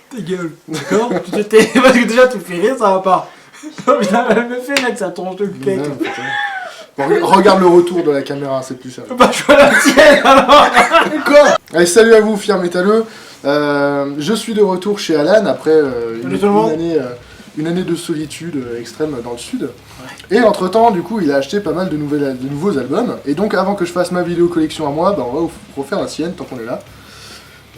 Ta gueule, d'accord. Parce que déjà, tu fais rire, ça va pas. Putain, elle me fait mettre sa tronche de cake. Bon, regarde le retour de la caméra, c'est plus sérieux. Bah, je vois la tienne alors. Quoi? Allez, salut à vous, fiers métalleux. Je suis de retour chez Alan après une année de solitude extrême dans le sud. Ouais. Et entre temps, du coup, il a acheté pas mal de nouveaux albums. Et donc, avant que je fasse ma vidéo collection à moi, bah, on va vous refaire la sienne tant qu'on est là.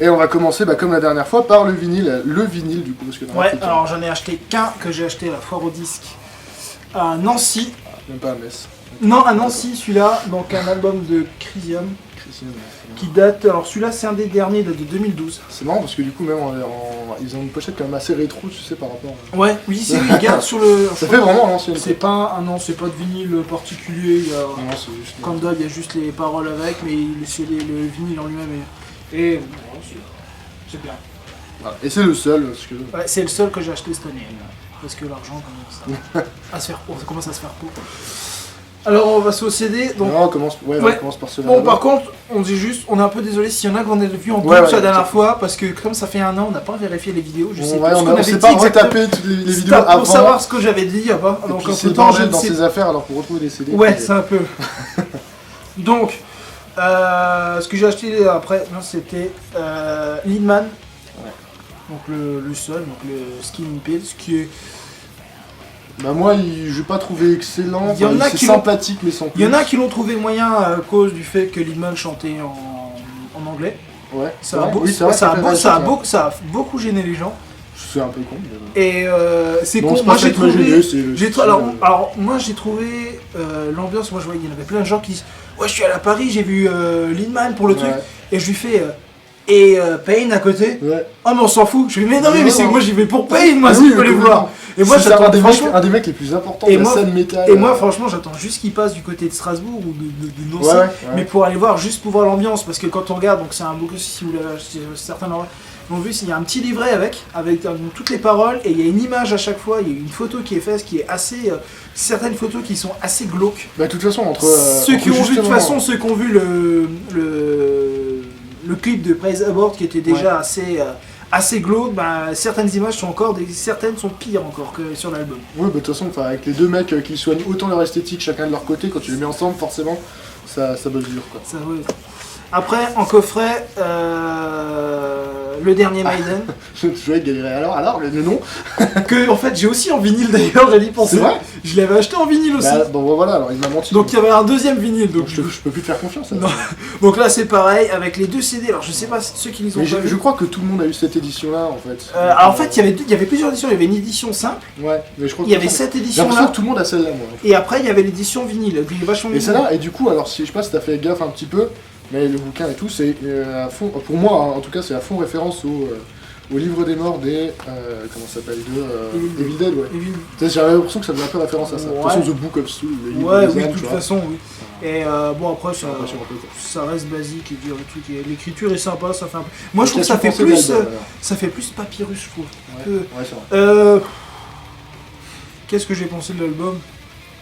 Et on va commencer, bah, comme la dernière fois, par le vinyle. Le vinyle, du coup. Parce que ouais, alors j'en ai acheté qu'un que j'ai acheté à la foire au disque à Nancy. Même pas à Metz. Non, à Nancy, celui-là, donc un album de Crisium. Qui date, alors celui-là c'est un des derniers, date de 2012. C'est marrant parce que du coup même ils ont une pochette quand même assez rétro, tu sais, par rapport. Ouais, oui, c'est lui, regarde sur le. Ça fait vraiment l'ancienne. C'est pas non, c'est pas de vinyle particulier. Il y a, non, c'est juste. Comme d'hab, il y a juste les paroles avec, mais le vinyle en lui-même et bon, c'est bien. Voilà. Et c'est le seul parce que. Ouais, c'est le seul que j'ai acheté cette année, parce que l'argent commence à se faire pour. Alors on va au CD, donc... Non, on commence par ce Bon, par contre, on dit juste, on est un peu désolé s'il y en a qu'on a vu en double la dernière fois, parce que comme ça fait un an, on n'a pas vérifié les vidéos, je sais pas ce qu'on avait dit pas retapé toutes les vidéos avant. Pour savoir ce que j'avais dit avant. Donc c'est bordel dans ses affaires alors pour retrouver des CD. Ouais, c'est un peu. Donc, ce que j'ai acheté après, c'était Lindemann, donc le seul, donc le Skinny Pills, qui est... Bah moi, je l'ai pas trouvé excellent, c'est sympathique mais sans plus. Il y en a qui l'ont trouvé moyen à cause du fait que Lindemann chantait en anglais. Ouais, ça a beaucoup gêné les gens. C'est un peu con. Mais... Et c'est con, moi j'ai trouvé... Alors moi j'ai trouvé l'ambiance, moi je voyais, il y en avait plein de gens qui disent « Ouais, je suis allé à Paris, j'ai vu Lindemann pour le truc. » Et je lui fais... Et Pain à côté. Ouais. Oh mais on s'en fout. Je lui dis mais non mais c'est moi j'y vais pour Pain moi si je peux les voir. Et moi j'attends un des mecs les plus importants de la scène métal. Et moi franchement j'attends juste qu'il passe du côté de Strasbourg ou de Nancy. Mais pour aller voir juste pour voir l'ambiance parce que quand on regarde donc c'est un book si vous l'avez certains l'ont vu, il y a un petit livret avec toutes les paroles et il y a une image à chaque fois, il y a une photo qui est faite qui est assez certaines photos qui sont assez glauques. Bah de toute façon entre ceux qui ont vu de toute façon ceux qui ont vu le clip de Praise Abort qui était déjà assez glauque, bah, certaines images sont certaines sont pires encore que sur l'album. Oui, bah, de toute façon, avec les deux mecs qui soignent autant leur esthétique chacun de leur côté, quand tu les mets ensemble, forcément, ça bosse dur quoi. Ça, ouais. Après, en coffret, le dernier Maiden. Je vais galérer. Alors, le nom que en fait j'ai aussi en vinyle d'ailleurs, j'allais y penser. C'est vrai. Je l'avais acheté en vinyle aussi. Bah, bon voilà, alors il m'a menti. Donc il y avait un deuxième vinyle. Donc je peux plus te faire confiance. Non. Donc là c'est pareil, avec les deux CD, alors je sais pas ceux qui les ont je crois que tout le monde a eu cette édition là en fait. Alors en fait il y avait plusieurs éditions, il y avait une édition simple. Ouais, mais je crois il y avait cette édition là. J'ai l'impression que tout le monde a celle-là moi. Et après il y avait l'édition vinyle, qui est vachement et celle-là, et du coup, alors si je sais pas si t'as fait gaffe un petit peu, mais le bouquin et tout, c'est à fond, pour moi hein, en tout cas, c'est à fond référence au livre des morts des. Comment ça s'appelle Evil Dead, ouais. J'avais l'impression que ça faisait un peu référence à ça. De toute façon, The Book of Soul. Ouais, oui, de toute façon, oui. Et bon, après, ça reste basique, et le truc, l'écriture est sympa, ça fait un peu. Moi, je trouve que ça fait plus papyrus, je trouve. Ouais, c'est vrai. Qu'est-ce que j'ai pensé de l'album ?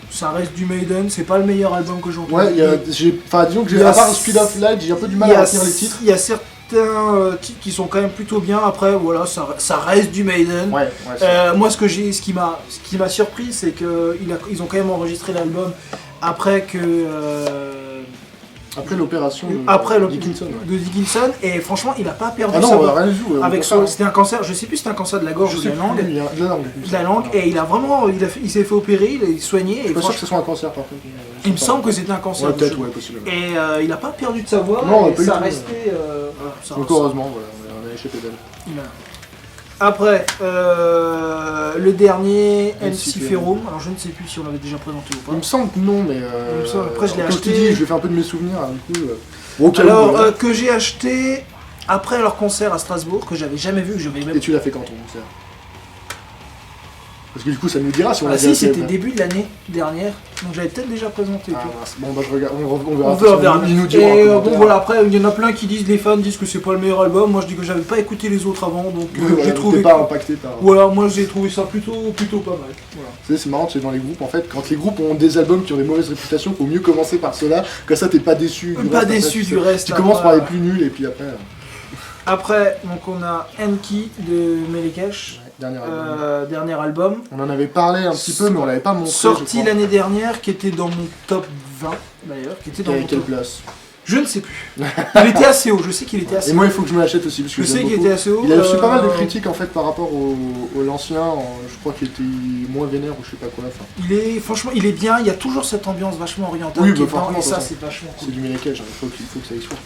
Ça reste du Maiden, c'est pas le meilleur album que j'ai entendu. Ouais, disons que à part Speed of Light, j'ai un peu du mal à retenir les titres. Il y a certains titres qui sont quand même plutôt bien. Après, voilà, ça reste du Maiden. Moi, ce qui m'a surpris, c'est qu'ils ont quand même enregistré l'album après que. Après l'opération de Dickinson, et franchement il a pas perdu sa voix. C'était un cancer, je sais plus si c'était un cancer de la gorge ou de la langue. Et il a vraiment, il s'est fait opérer, il est soigné. Je suis pas sûr que ce soit un cancer par contre. Il me semble que c'était un cancer. Peut-être, ouais, possible. Et il a pas perdu de sa voix, ça restait. Donc heureusement, voilà, on a échappé d'elle. Après, le dernier Ensiferum, alors je ne sais plus si on l'avait déjà présenté ou pas. Il me semble que non, mais après je l'ai acheté. Je vais faire un peu de mes souvenirs, du coup. Alors, que j'ai acheté après leur concert à Strasbourg, que j'avais jamais vu, que je vais même. Et tu l'as fait quand ton concert ? Parce que du coup ça nous dira si on l'a si c'était début de l'année dernière, donc j'avais peut-être déjà présenté. Bon bah je regarde, on verra. Il nous dira. Et bon voilà, après il y en a plein qui disent, les fans disent que c'est pas le meilleur album, moi je dis que j'avais pas écouté les autres avant, donc j'ai trouvé. Pas impacté par. Voilà, moi j'ai trouvé ça plutôt pas mal. Voilà. C'est marrant, c'est dans les groupes en fait, quand les groupes ont des albums qui ont des mauvaises réputations, faut mieux commencer par ceux-là, comme ça t'es pas déçu du reste. Tu commences par les plus nuls et puis après. Après, donc on a Enki de Melekesh, dernier album. On en avait parlé un petit peu, mais on l'avait pas montré. Sorti l'année dernière, qui était dans mon top 20 d'ailleurs. Qui était dans mon quelle top... place? Je ne sais plus. Il était assez haut, je sais qu'il était assez haut. Et moi, il faut que je me l'achète aussi. Parce que je sais qu'il était assez haut. Il a reçu pas mal de critiques en fait par rapport au l'ancien. Je crois qu'il était moins vénère ou je sais pas quoi. Enfin. Franchement, il est bien. Il y a toujours cette ambiance vachement orientale. Oui, et ça, c'est vachement cool. C'est du Melekesh, il faut que ça y soit.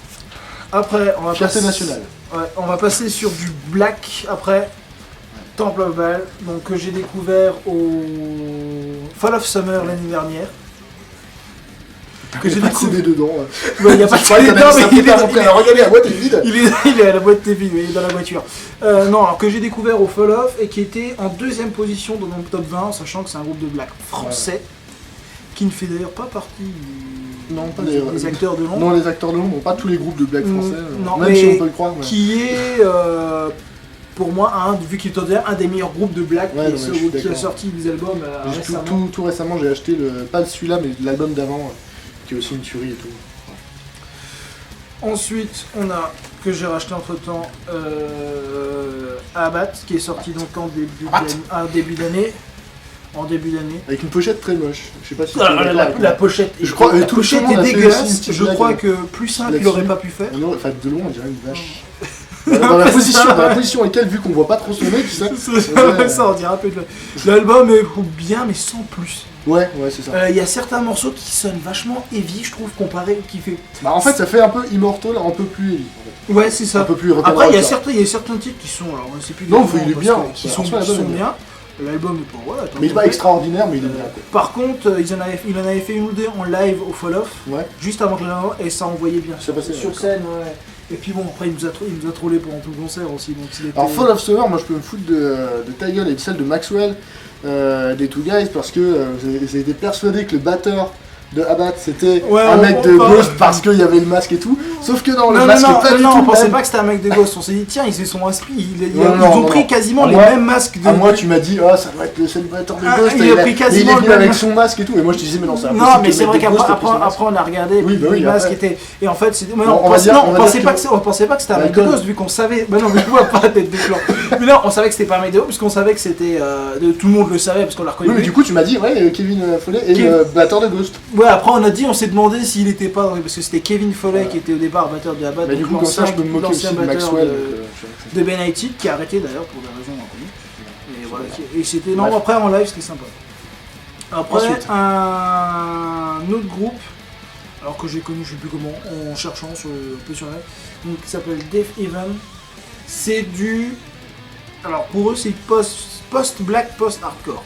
Après, on va passer nationale. Ouais, on va passer sur du black après. Temple of Baal, donc que j'ai découvert au Fall of Summer l'année dernière. Que j'ai découvert dedans. Il n'y a pas de CD dedans, mais il est regardez, la boîte est vide. Il est à la boîte est vide, il est dans la voiture. Non, alors que j'ai découvert au Fall of et qui était en deuxième position dans mon top 20, sachant que c'est un groupe de black français qui ne fait d'ailleurs pas partie des acteurs de l'ombre. Non, les acteurs de l'ombre, pas tous les groupes de black français, non, même si on peut le croire. Qui est pour moi, vu qu'il est un des meilleurs groupes de black qui a sorti des albums récemment. Tout récemment, j'ai acheté, pas celui-là, mais l'album d'avant, qui est aussi une tuerie et tout. Ensuite, on a, que j'ai racheté entre temps, Abbat, qui est sorti donc en début d'année. En début d'année. Avec une pochette très moche. Je sais pas si la pochette est, pochette est dégueulasse. Je crois que plus simple, il aurait pas pu faire. Enfin, de loin, on dirait une vache. Dans la position avec elle, vu qu'on voit pas trop son nez, tu sais. Ça, on dirait un peu de... L'album est bien, mais sans plus. Ouais, c'est ça. Il y a certains morceaux qui sonnent vachement heavy, je trouve, comparé qui fait... Bah en fait, ça fait un peu Immortal, un peu plus heavy. En fait. Ouais, c'est ça. Un peu plus après, il y a certains titres qui sont... Alors, c'est plus non, il est bien. Qui sont bien. L'album est pas... Voilà, mais il est pas extraordinaire, mais il est bien. Par contre, il en avait fait une ou deux en live au Fall Off, juste avant que et ça envoyait bien. Sur scène, ouais. Et puis bon, après il nous a trollé pendant tout le concert aussi. Donc, alors Fall of Summer, moi je peux me foutre de ta gueule et de celle de Maxwell, des Two Guys, parce que j'ai été persuadé que le batteur de Abbat c'était un mec de Ghost parce qu'il y avait le masque et tout, sauf que dans le masque pas du tout. On pensait pas que c'était un mec de Ghost, on s'est dit tiens, ils se sont inspirés, ils ont pris quasiment les mêmes masques de... À moi tu m'as dit ça doit être le batteur de Ghost, il a pris quasiment le même avec son masque et tout, et moi je te disais mais non, c'est impossible. Non mais c'est vrai qu'après on a regardé, le masque était... Et en fait on pensait pas que c'était un mec de Ghost vu qu'on savait... Bah non mais je vois pas la tête de clan. Mais non, on savait que c'était pas un mec de Ghost puisqu'on savait que c'était... Tout le monde le savait parce qu'on l'a reconnu. Oui mais du coup tu m'as dit Kevin Foley est le batteur de Ghost. Ouais, après on s'est demandé s'il était pas, parce que c'était Kevin Foley qui était au départ batteur de Abbat, du coup comme ça je peux me moquer aussi de Maxwell de Benighted, qui a arrêté d'ailleurs pour des raisons inconnues. Et voilà, et c'était non, après en live c'était sympa. Après un autre groupe, alors que j'ai connu, je sais plus comment, en cherchant un peu sur net, donc qui s'appelle Death Even. C'est du, alors pour eux c'est post-black, post-hardcore.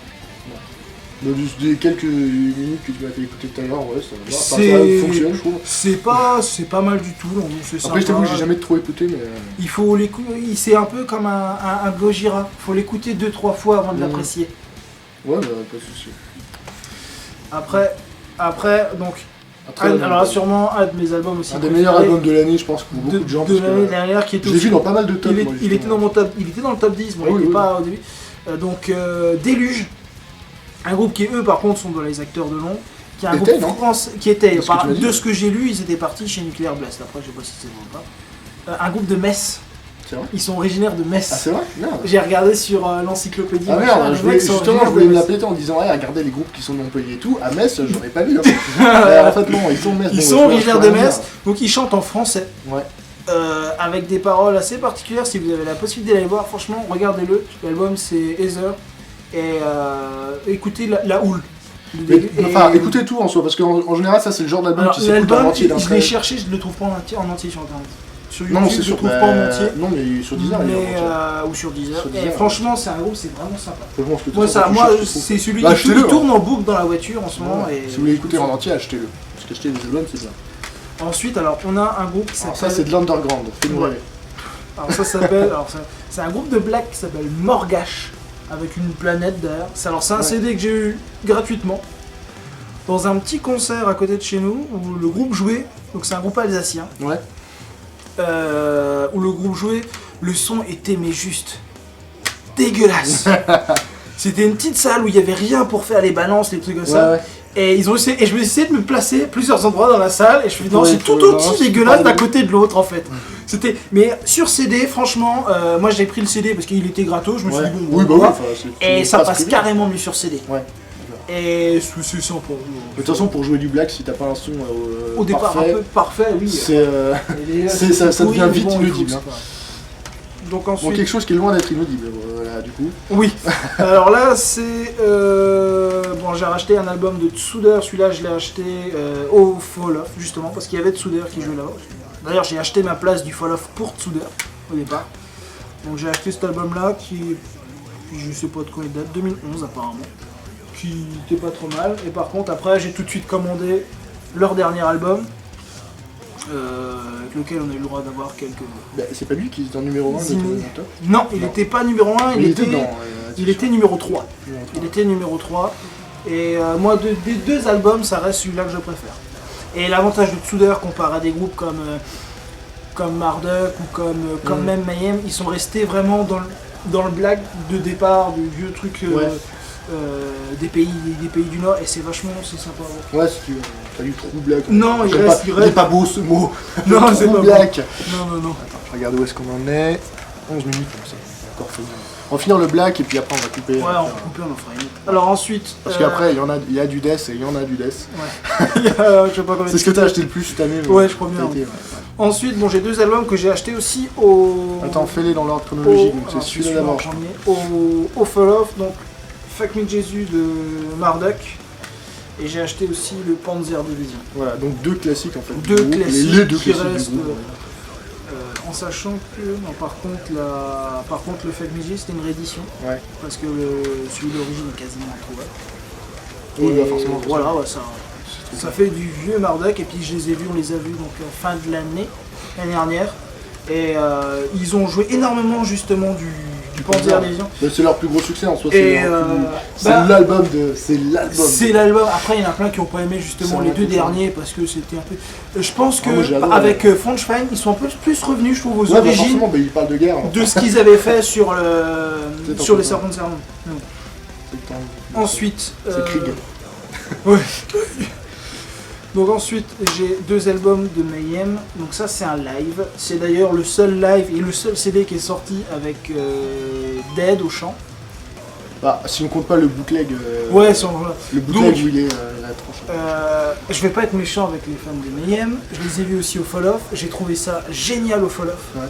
Des quelques minutes que tu m'as fait écouter tout à l'heure, ça fonctionne, je trouve. C'est pas mal du tout. Après, je t'avoue que j'ai jamais trop écouté, mais... Il faut l'écouter, c'est un peu comme un Gojira. Il faut l'écouter 2-3 fois avant de l'apprécier. Ouais, bah, pas de soucis. Après, donc... alors sûrement un de mes albums aussi. Un des meilleurs albums de l'année, je pense, pour beaucoup de gens. De l'année dernière, qui était... Je l'ai vu dans pas mal de tops. Il était dans le top 10, bon, il était pas au début. Donc, Déluge. Un groupe qui, eux, par contre, sont dans les acteurs de l'ombre. Qui est un groupe français. Qui était, de ce que j'ai lu, ils étaient partis chez Nuclear Blast. Après, je sais pas si c'est vrai ou pas. Un groupe de Metz. C'est vrai ? Ils sont originaires de Metz. Ah, c'est vrai ? Merde. J'ai regardé sur l'encyclopédie. Ah merde, je voulais me la péter en disant, regardez les groupes qui sont de Montpellier et tout. À Metz, j'aurais pas vu. En fait, non, ils sont de Metz. Ils sont originaires de Metz, donc ils chantent en français. Ouais. Avec des paroles assez particulières. Si vous avez la possibilité d'aller voir, franchement, regardez-le. L'album, c'est Heather. Et écoutez la houle. Écoutez tout en soi, parce qu'en général, ça c'est le genre d'album qui s'écoute en entier. Je l'ai cherché, je le trouve pas en entier sur internet. Sur YouTube, non, c'est je le trouve pas en entier. Non, mais sur Deezer, ou sur Deezer. Et franchement, c'est un groupe, c'est vraiment sympa. Moi, c'est celui qui tourne en boucle dans la voiture en ce moment. Si vous voulez écouter en entier, achetez-le. Parce qu'acheter les albums, c'est bien. Ensuite, alors, on a un groupe qui s'appelle... Ça, c'est de l'underground. Fais-nous rêver. Alors, ça s'appelle... C'est un groupe de black qui s'appelle Morgash. Avec une planète derrière. Alors c'est un CD que j'ai eu gratuitement dans un petit concert à côté de chez nous où le groupe jouait, donc c'est un groupe alsacien. Ouais. Où le groupe jouait, le son était mais juste dégueulasse. C'était une petite salle où il y avait rien pour faire les balances, les trucs comme ça. Et ils ont essayé, et je vais essayer de me placer à plusieurs endroits dans la salle, et je me suis dit non, c'est tout aussi dégueulasse d'un côté de l'autre en fait. C'était, mais sur CD, franchement, moi j'ai pris le CD parce qu'il était gratos, je me suis dit bon, et ça passe carrément mieux sur CD. Ouais. Et c'est sympa. De toute façon, pour jouer du black, si t'as pas un son au départ parfait, un peu parfait, oui. Ça devient vite inaudible. Donc ensuite... Bon, quelque chose qui est loin d'être inaudible, voilà, du coup. Oui. Alors là, c'est... Bon, j'ai racheté un album de Tsuder, celui-là je l'ai acheté au Fall Off, justement, parce qu'il y avait Tsuder qui jouait là-bas. D'ailleurs, j'ai acheté ma place du Fall Off pour Tsuder, au départ. Donc j'ai acheté cet album-là, qui... Je sais pas de quand il date, 2011 apparemment. Qui était pas trop mal. Et par contre, après, j'ai tout de suite commandé leur dernier album. Avec lequel on a eu le droit d'avoir quelques... Bah, c'est pas lui qui est en numéro 1 de ton top ? Non, il n'était pas numéro 1, il était numéro 3. Il était numéro 3. Et moi, des deux albums, ça reste celui-là que je préfère. Et l'avantage de Tsuder comparé à des groupes comme Marduk ou comme même Mayhem, ils sont restés vraiment dans le black de départ, du vieux truc... des pays du Nord, et c'est sympa. Ouais, si tu as du trou black. Non, il reste. Il est pas beau ce mot. Non, c'est pas black. Non. Attends, je regarde où est-ce qu'on en est. 11 minutes comme ça. Encore fait. On va finir le black et puis après on va couper. Ouais, on va couper, on en fera une. Alors ensuite. Parce qu'après il y a du death et il y en a du death. Ouais. Je sais pas combien. C'est ce que t'as acheté le plus cette année. Ouais, je crois bien. Ensuite, bon, j'ai deux albums que j'ai achetés aussi au. Attends, fais-les dans l'ordre chronologique. Donc c'est celui-là d'abord. Au Fall Off, donc. Fuck Me Jésus de Marduk, et j'ai acheté aussi le Panzer Division. Voilà, donc deux classiques en fait. Deux classiques les deux qui classiques restent, du groupe. en sachant que, non, par contre le Fuck Me Jésus c'était une réédition, parce que celui d'origine est quasiment introuvable. Oui, bah forcément. Voilà, ouais, ça fait du vieux Marduk, et puis on les a vus donc fin de l'année dernière, et ils ont joué énormément justement du Panzer Division. C'est leur plus gros succès en soi. C'est l'album. C'est l'album. Après, il y en a plein qui n'ont pas aimé justement les deux derniers parce que c'était un peu. Je pense que avec Franchfein, ils sont un peu plus revenus, je trouve, aux origines. Bah, ils parlent de guerre. De ce qu'ils avaient fait sur les Serpents de Sermon. Ensuite. C'est Krieg. Ouais. Donc ensuite j'ai deux albums de Mayhem, donc ça c'est un live, c'est d'ailleurs le seul live et le seul CD qui est sorti avec Dead au chant. Bah si on compte pas le bootleg, ouais, le bootleg où il est la tranche. Je vais pas être méchant avec les fans de Mayhem, je les ai vus aussi au Fall Off, j'ai trouvé ça génial au Fall Off. Ouais.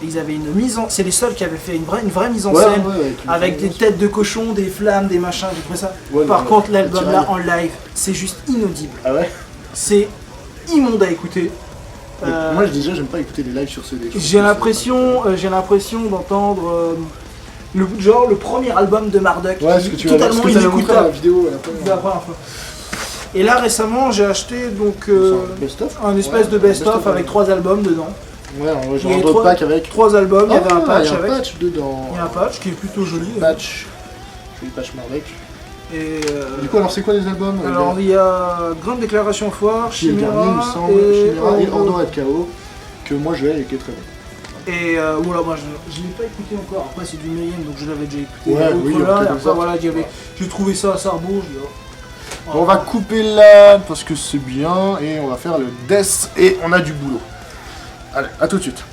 Ils avaient une mise en... C'est les seuls qui avaient fait une vraie mise en scène, avec des têtes de cochon, des flammes, des machins, j'ai trouvé ça. Par contre l'album là en live, c'est juste inaudible. Ah ouais. C'est immonde à écouter. Moi déjà j'aime pas écouter les lives sur CD. J'ai l'impression d'entendre le premier album de Marduk, totalement inécoutable. La vidéo la première fois. Et là récemment j'ai acheté donc un espèce de best-of avec 3 albums dedans. Ouais, j'ai un autre pack avec 3 albums, il y avait un patch avec. Il y a un patch dedans. Il y a un patch qui est plutôt joli. Patch Marduk. Et du coup, alors c'est quoi les albums? Alors il y a Grande Déclaration Foire, Chimera et Ordo et KO, que moi je vais et qui est très bon. Et voilà, moi je l'ai pas écouté encore, après c'est du Mayhem donc je l'avais déjà écouté. Ouais, oui, là, et après voilà, j'ai trouvé ça à Sarrebourg. On va couper là parce que c'est bien et on va faire le death et on a du boulot. Allez, à tout de suite.